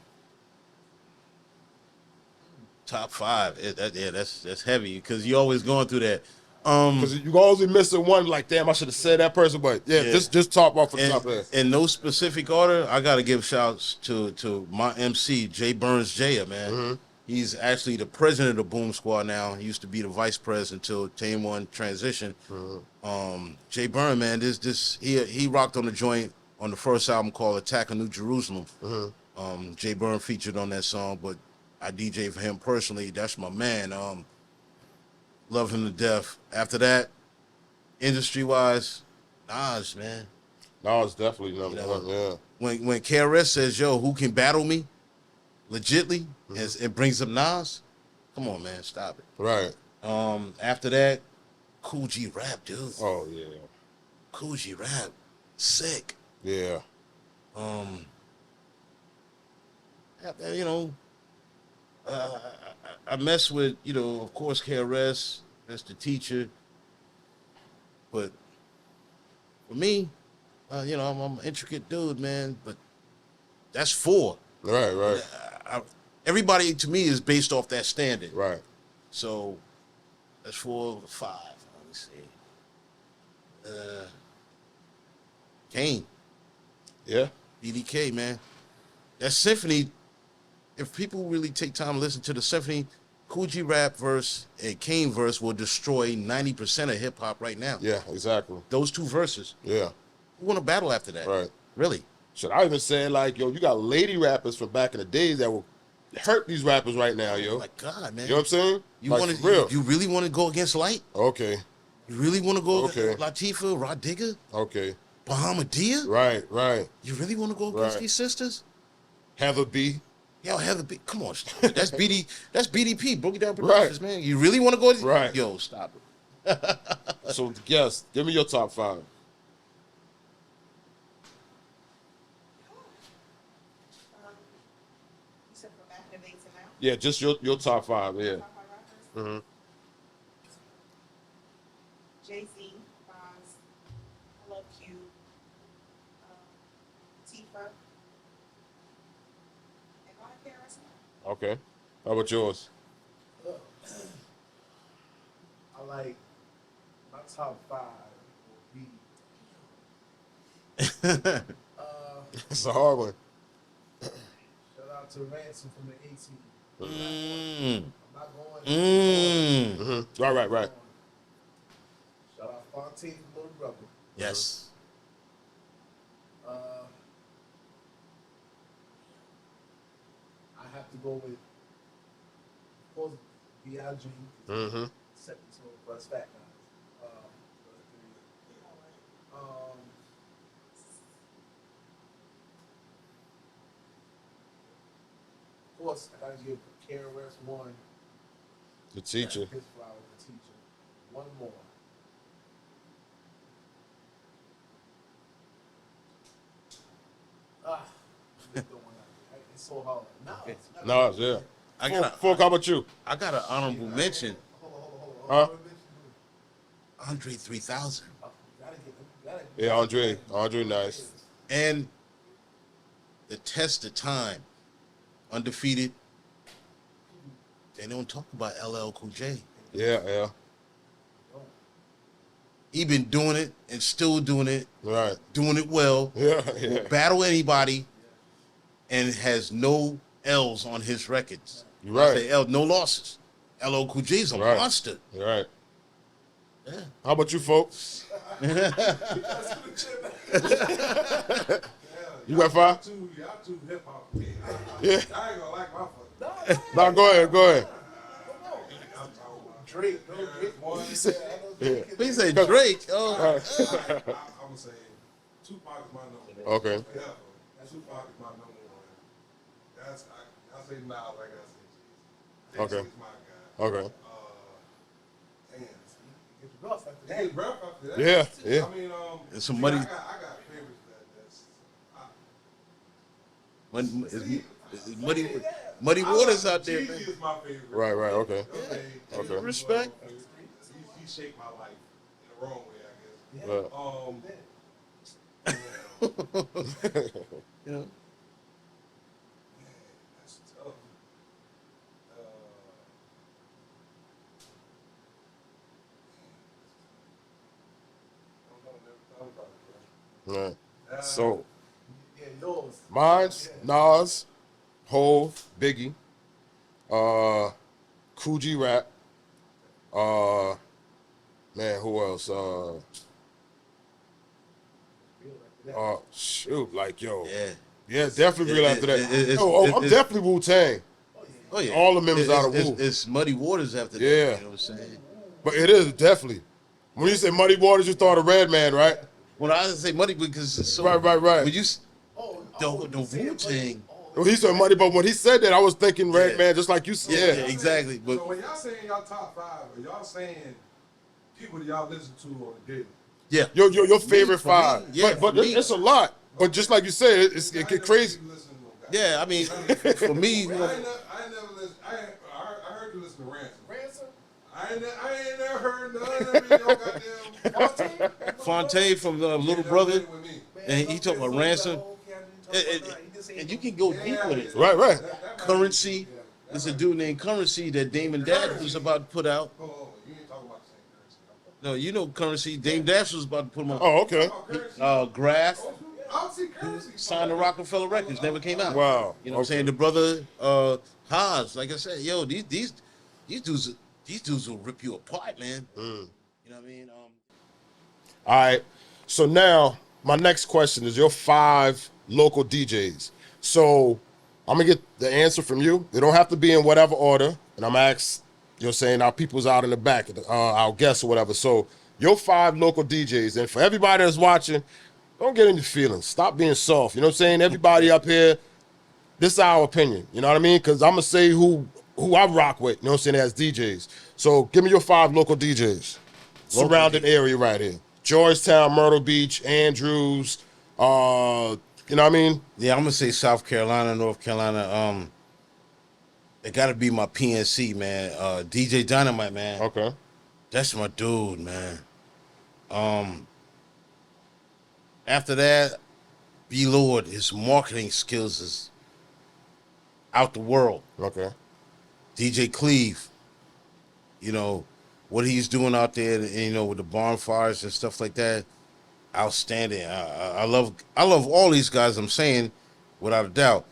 Top 5. That's heavy because you always going through that. Because you always be missing one. Like, damn, I should have said that person. But yeah, Yeah. just top off the top there. In no specific order, I gotta give shouts to my MC, Jay Burns Jaya, man. He's actually the president of Boom Squad now. He used to be the vice president until Tame One transition. Jay Burns, man, he rocked on the joint on the first album called Attack of New Jerusalem. Jay Burns featured on that song, but I DJ for him personally. That's my man. Love him to death. After that, industry-wise, Nas, man. Nas definitely number You know, 1. Yeah. When KRS says, yo, who can battle me legitly, and it brings up Nas, come on, man, stop it. Right. After that, Cool G Rap, dude. Oh yeah. Cool G Rap, sick. Yeah. After, you know, I mess with, you know, of course, KRS, that's the teacher. But for me, you know, I'm an intricate dude, man, but that's 4. Right. Everybody to me is based off that standard. Right. So that's 4, 5. Let me see. Kane, Yeah. BDK, man. That symphony, if people really take time to listen to the symphony, Cool G Rap verse and Kane verse will destroy 90% of hip hop right now. Yeah. Exactly. Those 2 verses. Yeah. Who want to battle after that? Right. Really? Should I even say like, yo, you got lady rappers from back in the days that will hurt these rappers right now, yo. Oh my God, man. You know what I'm saying? You like, want for real. You really want to go against Light? Okay. You really want to go Okay. against Latifah, Rod Digger, Okay. Bahamadia? Right. You really want to go against Right. these sisters? Heather B. Yo, Heather B, come on, stop it. That's BDP, Boogie Down Productions, man. You really want to go? Right. Yo, stop it. So, yes, give me your top 5. You said from back in the day to now? Yeah, just your top 5, yeah. Top 5 rappers? Mm-hmm. Jay-Z, Nas, I love Q, Latifah, and I can't rest now. Okay. How about yours? I like my top 5 will be It's a hard one. shout out to Ransom from the 18. Mm. I'm not going. Mm-hmm. Right. Shout out Fontaine, little brother. Yes. I have to go with, of course, B.I.G. Mm-hmm. Set the tone for us fat guys. Of course, I gotta give KRS-One The teacher. his flowers, the teacher. One more. It's so hard. Nas, yeah. I got Folk, how about you? I got an honorable mention. Huh? Andre 3000. Yeah, Andre, nice. And the test of time. Undefeated. They don't talk about LL Cool J. Yeah. He been doing it and still doing it. Right. Doing it well. Yeah. Will battle anybody and has no L's on his records. You're right. I say L, no losses. LL Cool J's a Right. monster. You're right. Yeah. How about you, folks? You got 5? Y'all too hip hop. Yeah. I ain't gonna like my fucking. No, go ahead. Drake, no Drake. He said Drake. Oh. Right. I'm gonna say Tupac is my number 1. Okay. Yeah, Tupac is my number 1. I say Nas, I gotta say Jay-Z. Okay. Jay-Z is my guy. Okay. Damn. It's rough after that. It's rough after that. Yeah. I mean, It's some money. I got favorites that's. Muddy Waters out there, Jeezy man. is my favorite. Right. Okay. Okay. Respect. He shaped my life in the wrong way, I guess. Right. You know. That's tough. Right. So, Yeah, yours. mine's Nas, Hove, Biggie, Coogee Rap, man, who else? Shoot, like, yo. Yeah, definitely real after that. I'm definitely Wu-Tang. Oh yeah. All the members out of Wu. It's Muddy Waters after that. Yeah. You know what I'm saying? But it is, definitely. When you say Muddy Waters, you thought of Redman, right? When I say Muddy because it's so Right. When you the Wu-Tang. Well, he said Muddy, but when he said that, I was thinking Redman, just like you said. Yeah, exactly. So But when y'all saying y'all top 5, are y'all saying people that y'all listen to on the daily? yeah. Your favorite For me, 5. yeah, but for me. it's a lot. But just like you said, it get crazy. Yeah, I mean, for me, I ain't never listen. I heard you listen to Ransom. I ain't never heard none of it. No goddamn. Fontaine from Little Brother, and he talking about Ransom. And you can go deep with it. Right. Currency. There's a dude named Currency that Damon Dash was about to put out. Oh, you ain't talking about the same currency. No, you know Currency. Dame Dash was about to put him on. Oh, okay. Graph I'll see currency. signed to Rockefeller Records, never came out. Wow. You know what I'm saying? The brother Haas, like I said, yo, these dudes will rip you apart, man. You know what I mean? All right. So now, my next question is your 5 local DJs. So I'm going to get the answer from you. They don't have to be in whatever order. And I'm going to ask, you're saying our people's out in the back, our guests or whatever. So your 5 local DJs. And for everybody that's watching, don't get any feelings. Stop being soft. You know what I'm saying? Everybody up here, this is our opinion. You know what I mean? Because I'm going to say who I rock with, you know what I'm saying, as DJs. So give me your 5 local DJs. Surrounding area right here. Georgetown, Myrtle Beach, Andrews, you know what I mean? Yeah, I'm gonna say South Carolina, North Carolina. It gotta be my PNC, man. DJ Dynamite, man. Okay. That's my dude, man. After that, B Lord, his marketing skills is out the world. Okay. DJ Cleve, you know, what he's doing out there, and, you know, with the bonfires and stuff like that, outstanding. I love all these guys. I'm saying, without a doubt.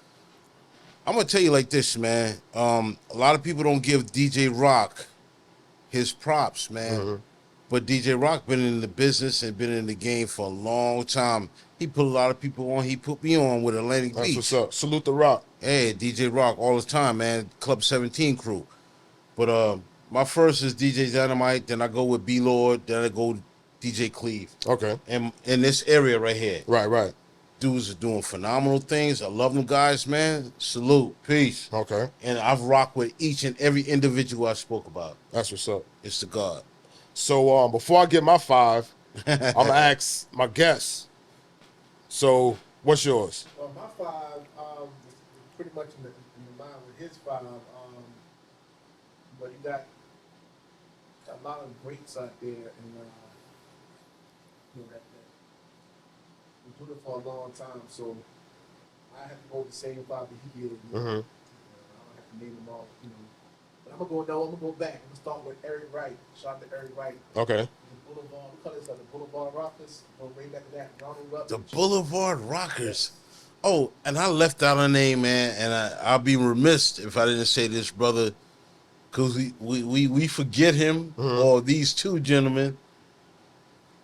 I'm gonna tell you like this, man. A lot of people don't give DJ Rock his props, man. But DJ Rock been in the business and been in the game for a long time. He put a lot of people on. He put me on with Atlantic That's Beach. what's up. Salute the Rock. Hey, DJ Rock all the time, man. Club 17 crew. But my first is DJ Dynamite. Then I go with B Lord. Then I go DJ Cleve. Okay. And in this area right here, Right. dudes are doing phenomenal things. I love them guys, man. Salute, peace. Okay. And I've rocked with each and every individual I spoke about. That's what's up. It's the God. So before I get my 5, I'm gonna ask my guests. So what's yours? Well, my 5, is pretty much in the line with his 5. But you got a lot of greats out there, and you know that been doing it for a long time. So I have to go with the same 5 that he did. I don't have to name them all, you know. But I'm gonna go back. I'm gonna start with Eric Wright. Shout out to Eric Wright. Okay. The Boulevard, what colors are the Boulevard Rockers? Go way back to that. Ronald Rutledge. The Boulevard Rockers. Oh, and I left out a name, man, and I'll be remiss if I didn't say this, brother, because we forget him, or these two gentlemen.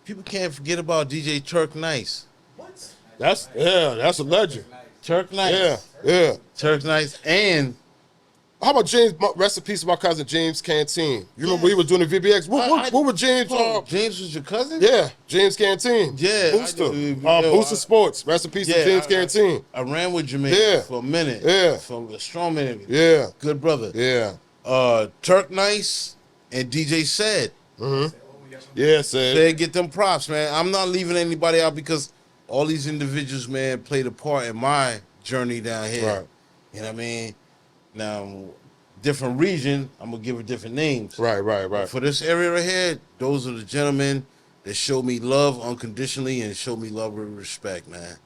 People can't forget about DJ Turk Nice. What? That's a legend. Turk Nice. Yeah. Turk Nice. And How about James? Rest in peace, my cousin James Canteen. You remember he was doing the VBX? What was James? James was your cousin? Yeah, James Canteen. Yeah, Booster. I do. Booster Sports. Rest in peace to James Canteen. I ran with Jermaine for a minute. Yeah. For a strong minute. Yeah. Good brother. Yeah. Turk Nice and DJ Said. Yeah, said. Said, get them props, man. I'm not leaving anybody out because all these individuals, man, played a part in my journey down here. Right. You know what I mean? Now, different region, I'm going to give it different names. Right. But for this area right here, those are the gentlemen that showed me love unconditionally and showed me love with respect, man.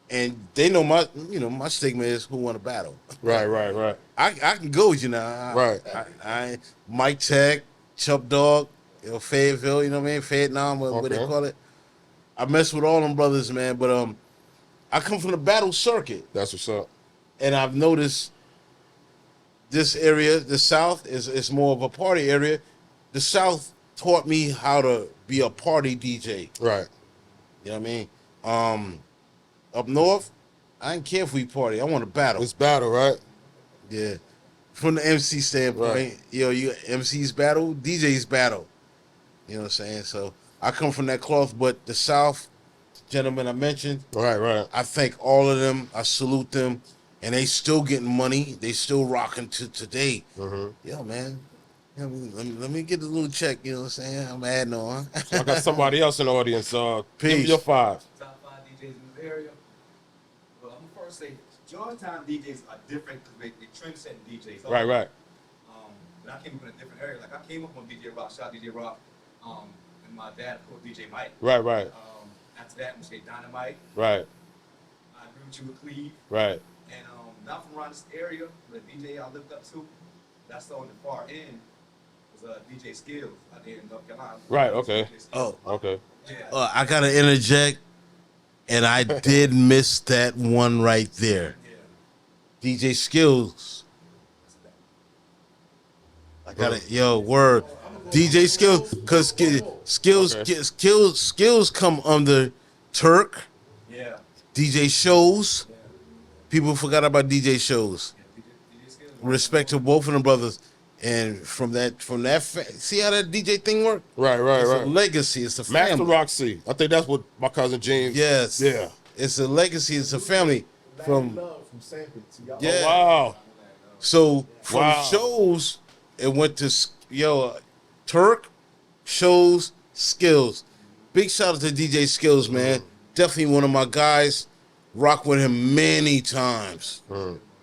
And they know my stigma is who won a battle. Right. I can go with you now. I Mike Tech, Chubb Dog, Fayetteville, you know what I mean? Vietnam, what they call it. I mess with all them brothers, man. But I come from the battle circuit. That's what's up. And I've noticed this area, the South, is more of a party area. The South taught me how to be a party DJ. Right. You know what I mean? Up north, I didn't care if we party. I want to battle. It's battle, right? Yeah. From the MC standpoint, Right. you MCs battle, DJs battle. You know what I'm saying? So I come from that cloth, but the South, gentlemen I mentioned, Right. I thank all of them. I salute them. And they still getting money. They still rocking to today. Yo, man. Let me get a little check, you know what I'm saying? I'm adding on. I got somebody else in the audience. Give me Peace. your 5. Top 5 DJs in this area. Well, I'm gonna first say Georgetown DJs are different because they trend-setting DJs. Right. When I came up in a different area, like I came up on DJ Rock, shout out DJ Rock, and my dad, of course, DJ Mike. Right. After that, I'm gonna say Dynamite. Right. I agree with you with Cleve. Right. And not from around this area, but a DJ I looked up to, that's on the far end, was DJ Skills out there in North Carolina. Right, okay. Oh, Okay. Yeah. I got to interject, and I did miss that one right there. Yeah. DJ Skills. I got to, word. DJ Skills, because Skills come under Turk, Yeah. DJ Shows. People forgot about DJ Shows. DJ Skills. Respect to both of them brothers. And from that, see how that DJ thing work? Right. It's a legacy. It's a Master family. Roxy. I think that's what my cousin James. Yes. Yeah. It's a legacy. It's a family. From Love from Sanford to y'all. Yeah. Wow. So from Wow. Shows, it went to Turk, Shows, Skills. Big shout out to DJ Skills, man. Definitely one of my guys. Rock with him many times.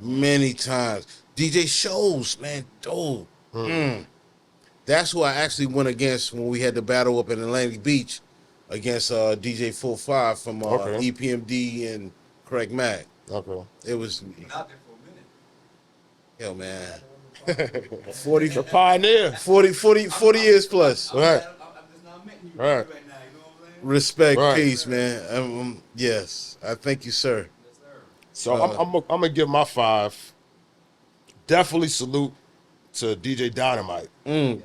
Many times. DJ Shows, man. That's who I actually went against when we had the battle up in Atlantic Beach. against DJ 45 from Okay. EPMD and Craig Mack. Okay. It was, Been out there for a minute. yo, man. 40, The pioneer. 40 years plus. Right. I'm just not meeting you Right. right now. You know what I'm saying? Respect, Right. peace, man. Yes, I thank you, sir. Yes, sir. So I'm gonna give my 5. Definitely salute to DJ Dynamite.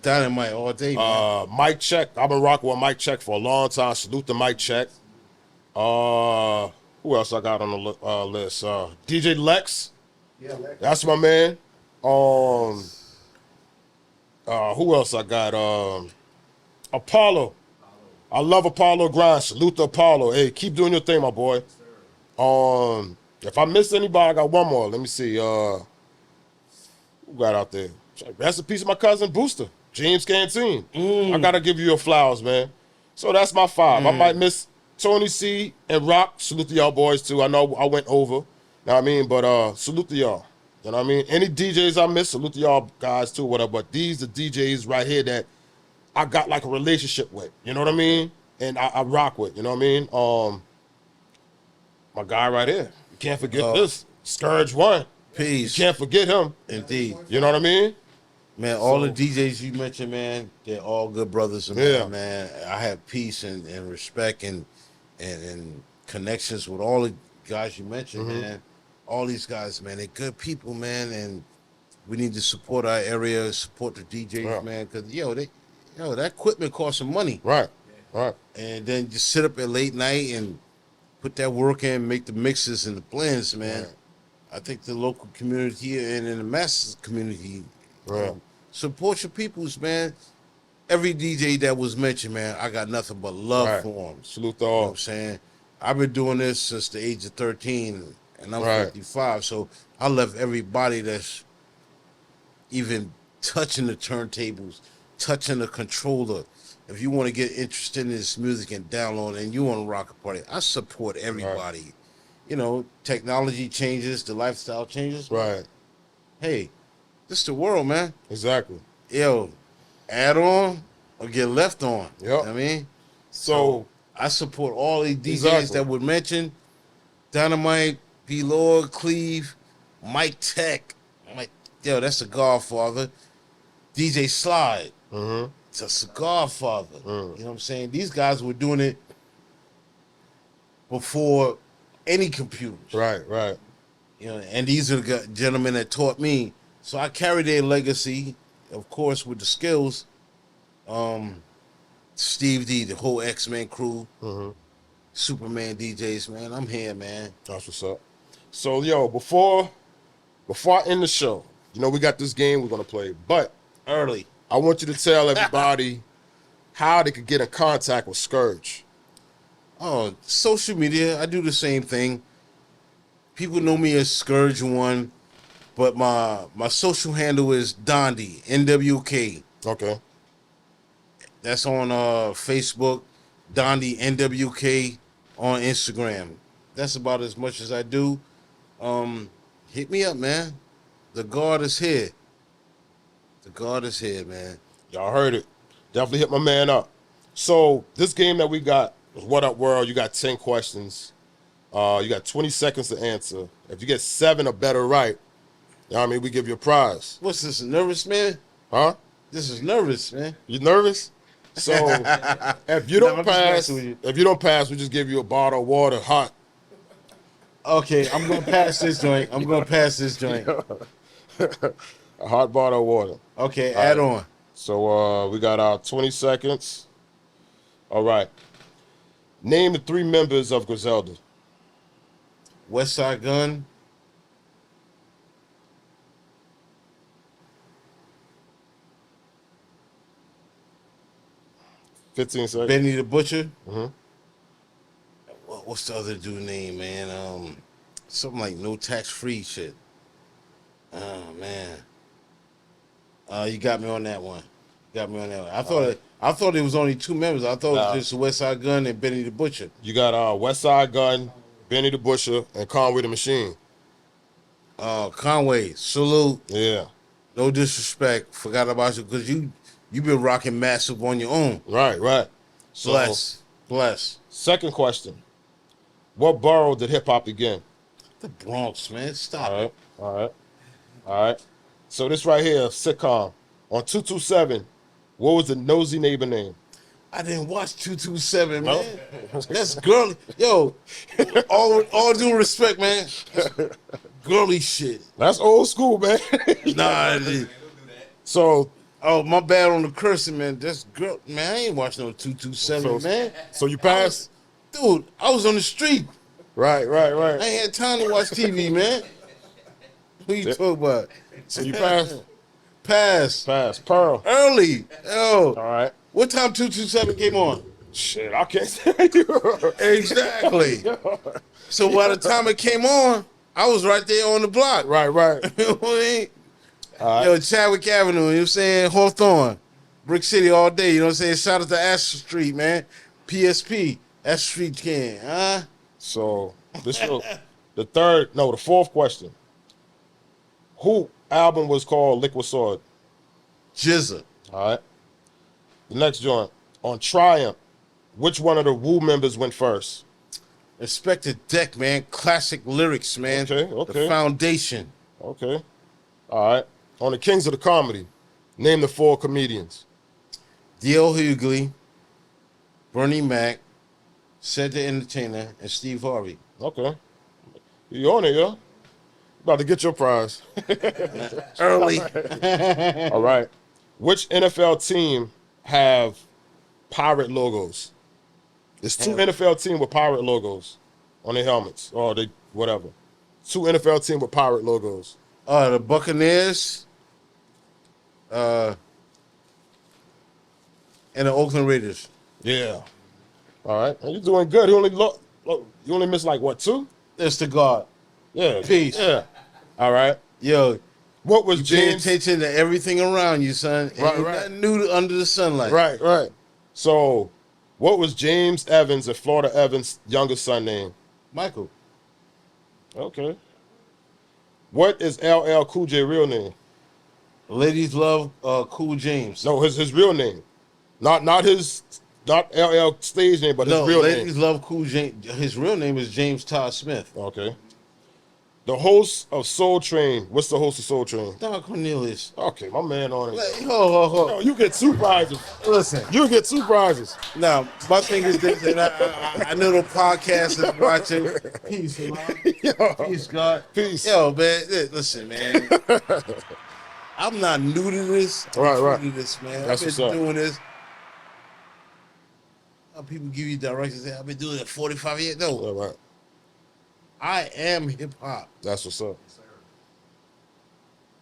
Dynamite all day, man. Mike Check. I've been rocking with Mike Check for a long time. Salute to Mike Check. Who else I got on the list? DJ Lex. Yeah, like That's my man. Who else I got? Apollo. I love Apollo Grind. Salute to Apollo. Hey, keep doing your thing, my boy. If I missed anybody, I got one more. Let me see. Who got out there? That's a piece of my cousin Booster, James Canteen. I gotta give you your flowers, man. So that's my 5. I might miss Tony C and Rock. Salute to y'all boys too. I know I went over. Know what I mean? But salute to y'all. You know what I mean? Any DJs I miss, salute to y'all guys too, whatever. But these are DJs right here that I got like a relationship with. You know what I mean? And I rock with. You know what I mean? My guy right here. You can't forget this. Scourge One. Peace. You can't forget him. Indeed. You know what I mean? Man, all the DJs you mentioned, man, they're all good brothers of Yeah. mine, man. I have peace and respect and connections with all the guys you mentioned, man. All these guys, man, they're good people, man, and we need to support our area, support the DJs, Yeah. man, because, that equipment costs some money. Right. Right. And then just sit up at late night and put that work in, make the mixes and the blends, man. Right. I think the local community and in the masses community, Right. support your peoples, man. Every DJ that was mentioned, man, I got nothing but love Right. for them. Salute to You know what all. I'm saying? I've been doing this since the age of 13, and I'm Right. 55, so I love everybody that's even touching the turntables, touching the controller. If you want to get interested in this music and download and you want to rock a party, I support everybody. You know, technology changes, the lifestyle changes. Right. Hey, this is the world, man. Exactly. Yo, add on or get left on. Yep. You know what I mean? So I support all these DJs Exactly. that were mentioned. Dynamite, B. Lord, Cleve, Mike Tech. That's a Godfather. DJ Slide. It's a Godfather. You know what I'm saying? These guys were doing it before any computers. right. You know, and these are the gentlemen that taught me. So I carry their legacy, of course, with the skills. Steve D, the whole X-Men crew, Superman DJs, man. I'm here, man. That's what's up. So yo, before I end the show, you know we got this game we're gonna play, but Early. I want you to tell everybody how they could get in contact with Scourge. Oh, social media, I do the same thing. People know me as Scourge One, but my social handle is Dondi, NWK. Okay. That's on Facebook, Dondi NWK on Instagram. That's about as much as I do. Hit me up, man. The guard is here. The guard is here, man. Y'all heard it. Definitely hit my man up. So this game that we got is What Up World. You got 10 questions. You got 20 seconds to answer. If you get 7 or better right, you know what I mean, we give you a prize. What's this, nervous, man? Huh? This is nervous, man. You nervous? So if you No, don't I'm just pass, messing with you. if you don't pass, we just give you a bottle of water hot. Okay, I'm gonna pass this joint. A hot bottle of water. Okay, add on. So we got our 20 seconds. All right. Name the 3 members of Griselda. West Side Gun. 15 seconds. Benny the Butcher. Mhm. What's the other dude name, man? Something like no tax free shit. Oh man. You got me on that one. I thought it was only 2 members. I thought it was just West Side Gun and Benny the Butcher. You got West Side Gun, Benny the Butcher, and Conway the Machine. Conway, salute. Yeah. No disrespect. Forgot about you because you've been rocking massive on your own. Right. So Bless. Bless. Second question. What borough did hip hop begin? The Bronx, man. Stop All it. right, all right, all right. So this right here, sitcom. On 227, what was the nosy neighbor name? I didn't watch 227, No? man. That's girly. Yo, all due respect, man. That's girly shit. That's old school, man. Nah. So, Oh, my bad on the cursing, man. That's girl, man. I ain't watching no 227, man. so you passed? Dude, I was on the street. Right. I ain't had time to watch TV, man. Who you talking about? So you passed? Pass. Pearl. Early. Yo. All right. What time 227 came on? Shit, I can't tell you. Exactly. So by the time it came on, I was right there on the block. Right. You know what I mean? Yo, Chadwick Avenue, you know what I'm saying? Hawthorne, Brick City all day, you know what I'm saying? Shout out to Astor Street, man. PSP, Astor Street can, huh? So, the fourth question. Who album was called Liquid Sword? Jizza. All right. The next joint. On Triumph, which one of the Wu members went first? Inspector Deck, man. Classic lyrics, man. Okay. The foundation. Okay. All right. On the Kings of the Comedy, name the 4 comedians. D.L. Hughley, Bernie Mac, Ced the Entertainer, and Steve Harvey. Okay. You on it, yo? About to get your prize. Early. All right. Which NFL team have pirate logos? There's 2 NFL teams with pirate logos on their helmets or they whatever. 2 NFL teams with pirate logos. The Buccaneers, and the Oakland Raiders. Yeah. All right. You're doing good. You only missed like what, 2? That's the God. Yeah. Peace. Yeah. All right. Yo, What was pay James? attention to everything around you, son. Right. Nothing new under the sunlight. Right. So, what was James Evans and Florida Evans' youngest son name? Michael. Okay. What is LL Cool J real name? Ladies love Cool James. No, his real name. Not LL stage name, but his No, real ladies name. love Cool James. His real name is James Todd Smith. Okay. The host of Soul Train. What's the host of Soul Train? Don Cornelius. Okay, my man on it. Ho. No, you get 2 prizes. Listen. You get 2 prizes. Now, my thing is this, and I know the podcast is watching. Peace, man. Peace, God. Peace. Yo, man, listen, man. I'm not new to this. Right. New to this, man. That's I've what's been up. doing this. People give you directions. I've been doing it 45 years. No, Right. I am hip hop. That's what's up.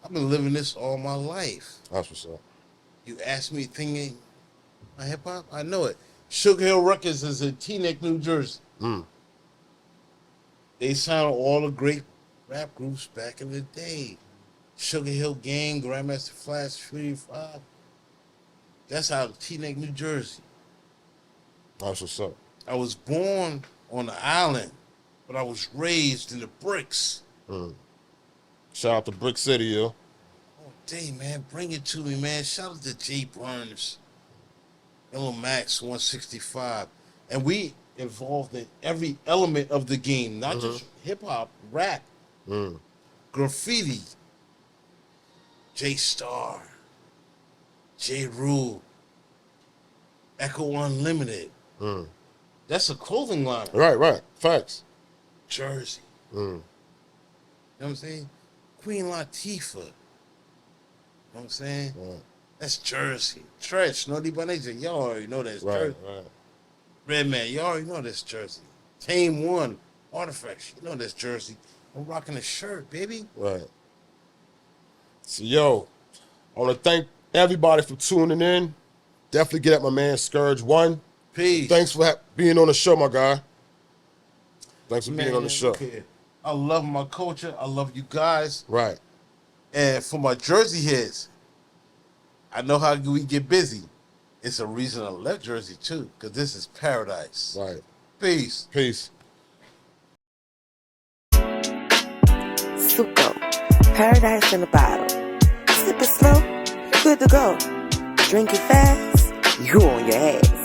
I've been living this all my life. That's what's up. You ask me thinking my hip hop, I know it. Sugar Hill Records is in Teaneck, New Jersey. They signed all the great rap groups back in the day. Sugar Hill Gang, Grandmaster Flash, 35. That's out of Teaneck, New Jersey. That's what's up. I was born on the island, but I was raised in the bricks. Shout out to Brick City, yo. All day, man. Bring it to me, man. Shout out to Jay Burns, Yellow Max 165. And we involved in every element of the game, not just hip-hop, rap, graffiti, J-Star, J-Rule, Echo Unlimited. That's a clothing line. Right. Facts. Jersey. You know what I'm saying? Queen Latifah. You know what I'm saying? Right. That's Jersey. Stretch, Naughty by Nature. Y'all already know that's Jersey. Right. Redman, y'all already know that's Jersey. Tame One, Artifacts, you know that's Jersey. I'm rocking a shirt, baby. Right. So, yo, I want to thank everybody for tuning in. Definitely get at my man Scourge One. Peace. Thanks for being on the show, my guy. Thanks for being Man, on the show. look here. I love my culture. I love you guys. Right. And for my Jersey heads, I know how we get busy. It's a reason I left Jersey too, because this is paradise. Right. Peace. Peace. Suco, paradise in a bottle. Sip it slow, you good to go. Drink it fast, you on your ass.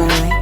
boy.